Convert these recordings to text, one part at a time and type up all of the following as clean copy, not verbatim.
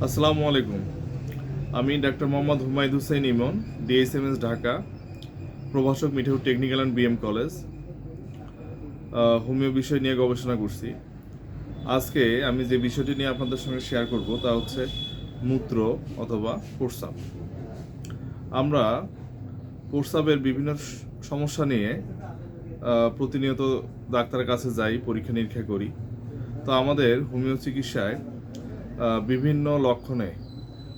আসসালামু আলাইকুম। আমি ডাক্তার মোহাম্মদ হুমায়ুদ হুসাইন ইমন, ডিএসএমএস ঢাকা, প্রভাষক Mithapur technical and BM college, homeo বিষয় নিয়ে গবেষণা করছি। আজকে আমি যে বিষয়টি নিয়ে আপনাদের সঙ্গে শেয়ার করব তা হচ্ছে মূত্র অথবা প্রস্রাব। আমরা প্রস্রাবের বিভিন্ন সমস্যা নিয়ে প্রতিনিয়ত ডাক্তারের কাছে যাই, পরীক্ষা নিরীক্ষা করি। তো আমাদের হোমিও চিকিৎসায় বিভিন্ন লক্ষণে,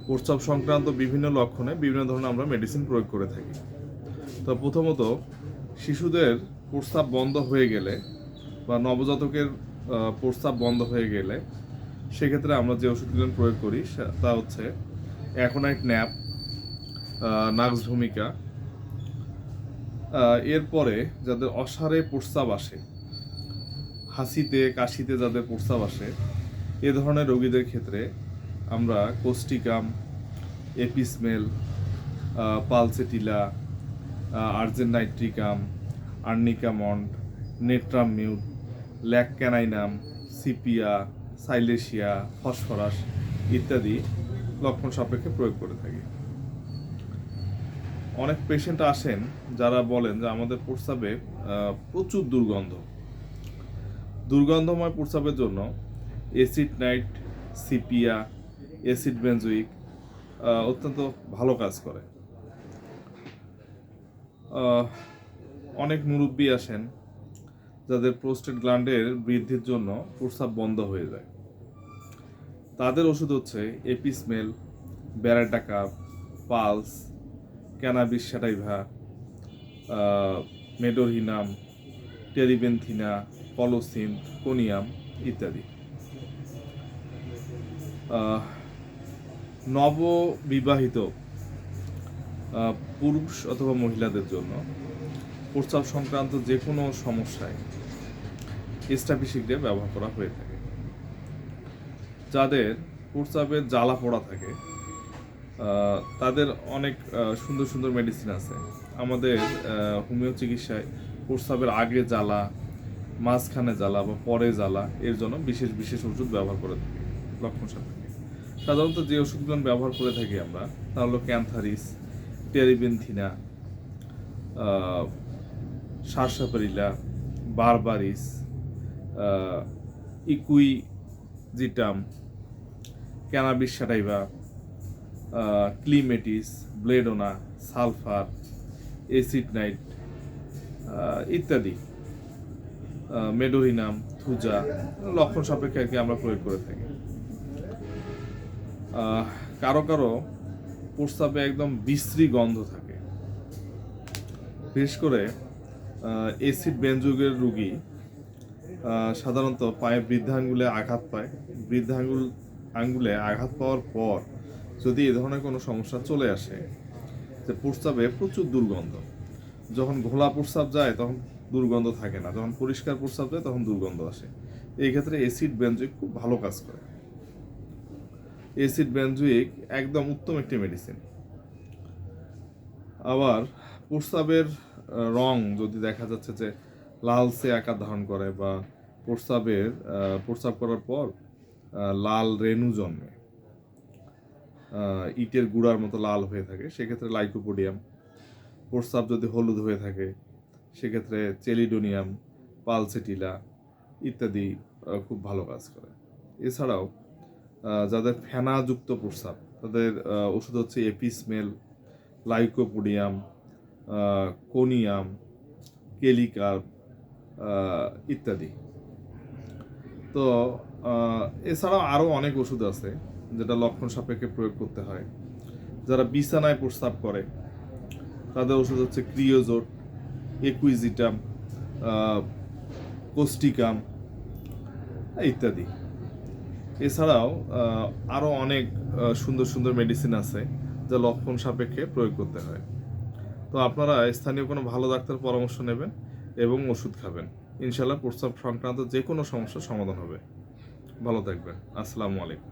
প্রস্রাব সংক্রান্ত বিভিন্ন লক্ষণে বিভিন্ন ধরনের আমরা মেডিসিন প্রয়োগ করে থাকি। তো প্রথমত শিশুদের প্রস্রাব বন্ধ হয়ে গেলে বা নবজাতকের প্রস্রাব বন্ধ হয়ে গেলে সেক্ষেত্রে আমরা যে ওষুধগুলো প্রয়োগ করি তা হচ্ছে অ্যাকোনাইট ন্যাপ, নাক্স ভূমিকা। এরপরে যাদের অসারে প্রস্রাব আসে, হাসিতে কাশিতে যাদের প্রস্রাব আসে, এ ধরনের রোগীদের ক্ষেত্রে আমরা কোস্টিকাম, এপিসমেল, পালসেটিলা, আর্জেন্নাইট্রিকাম, আর্নিকামন্ড, natrum mur, lac caninum, sepia, silicea, phosphorus ইত্যাদি লক্ষণ সাপেক্ষে প্রয়োগ করে থাকি। অনেক পেশেন্ট আসেন যারা বলেন যে আমাদের প্রস্রাবে প্রচুর দুর্গন্ধময় প্রস্রাবের জন্য অ্যাসিড নাইট, সিপিয়া, অ্যাসিড বেনজুইক অত্যন্ত ভালো কাজ করে। অনেক মুরব্বী আসেন যাদের প্রোস্টেট গ্ল্যান্ডের বৃদ্ধির জন্য প্রস্রাব বন্ধ হয়ে যায়। তাদের ওষুধ হচ্ছে এপিসমেল, ব্যারাটাকাপ, পালস, ক্যানাবিস স্যাটাইভা, মেডোরহিনাম, টেরিবেনথিনা, কলোসিন, কোনিয়াম ইত্যাদি। নববিবাহিত পুরুষ অথবা মহিলাদের জন্য প্রস্রাব সংক্রান্ত যে কোনো সমস্যায় স্ট্যাপিসিকডে ব্যবহার করা হয়ে থাকে। যাদের প্রস্রাবের জ্বালা পোড়া থাকে তাদের অনেক সুন্দর সুন্দর মেডিসিন আছে। আমাদের হোমিও চিকিৎসায় প্রস্রাবের আগে জ্বালা, মাঝখানে জ্বালা বা পরে জ্বালা এর জন্য বিশেষ বিশেষ ওষুধ ব্যবহার করে থাকি লক্ষণ সাপেক্ষে। সাধারণত যে ওষুধগুলো ব্যবহার করে থাকি আমরা তা হলো cantharis, terebinthina, sarsaparilla, berberis, equisetum, cannabis sativa, clematis, belladonna, sulphur, acid nit ইত্যাদি, মেডোরিনাম, থুজা লক্ষণ সাপেক্ষে আর কি আমরা প্রয়োগ করে থাকি। কারো কারো প্রস্রাবে একদম বিশ্রী গন্ধ থাকে, বিশেষ করে অ্যাসিড বেনজুগের রোগী সাধারণত পায়ে বৃদ্ধাঙ্গুলে আঘাত পায়। আঙ্গুলে আঘাত পাওয়ার পর যদি এ ধরনের কোনো সমস্যা চলে আসে যে প্রস্রাবে প্রচুর দুর্গন্ধ, যখন ঘোলা প্রস্রাব যায় তখন দুর্গন্ধ থাকে না, যখন পরিষ্কার প্রস্রাব যায় তখন দুর্গন্ধ আসে। এই ক্ষেত্রে অ্যাসিড বেনজুইক খুব ভালো কাজ করে। অ্যাসিড বেনজুইক একদম উত্তম একটি মেডিসিন। আবার প্রস্রাবের রং যদি দেখা যাচ্ছে যে লালচে আকার ধারণ করে বা প্রস্রাব করার পর লাল রেণু জন্মে, ইটের গুঁড়ার মতো লাল হয়ে থাকে, সেক্ষেত্রে লাইকোপোডিয়াম। প্রস্রাব যদি হলুদ হয়ে থাকে সেক্ষেত্রে চেলিডোনিয়াম, পালসেটিলা ইত্যাদি খুব ভালো কাজ করে। এছাড়াও যাদের ফেনাযুক্ত প্রস্রাব তাদের ওষুধ হচ্ছে এপিসমেল, লাইকোপোডিয়াম, কোনিয়াম, কেলিকার্ব ইত্যাদি। তো এছাড়াও আরও অনেক ওষুধ আছে যেটা লক্ষণ সাপেক্ষে প্রয়োগ করতে হয়। যারা বিছানায় প্রস্রাব করে তাদের ওষুধ হচ্ছে ক্রিওজোট, একুইজিটাম, কোস্টিকাম ইত্যাদি। এছাড়াও আরও অনেক সুন্দর সুন্দর মেডিসিন আছে যা লক্ষণ সাপেক্ষে প্রয়োগ করতে হয়। তো আপনারা স্থানীয় কোনো ভালো ডাক্তার পরামর্শ নেবেন এবং ওষুধ খাবেন। ইনশাল্লাহ প্রস্রাব সংক্রান্ত যে কোনো সমস্যার সমাধান হবে। ভালো থাকবেন। আসসালামু আলাইকুম।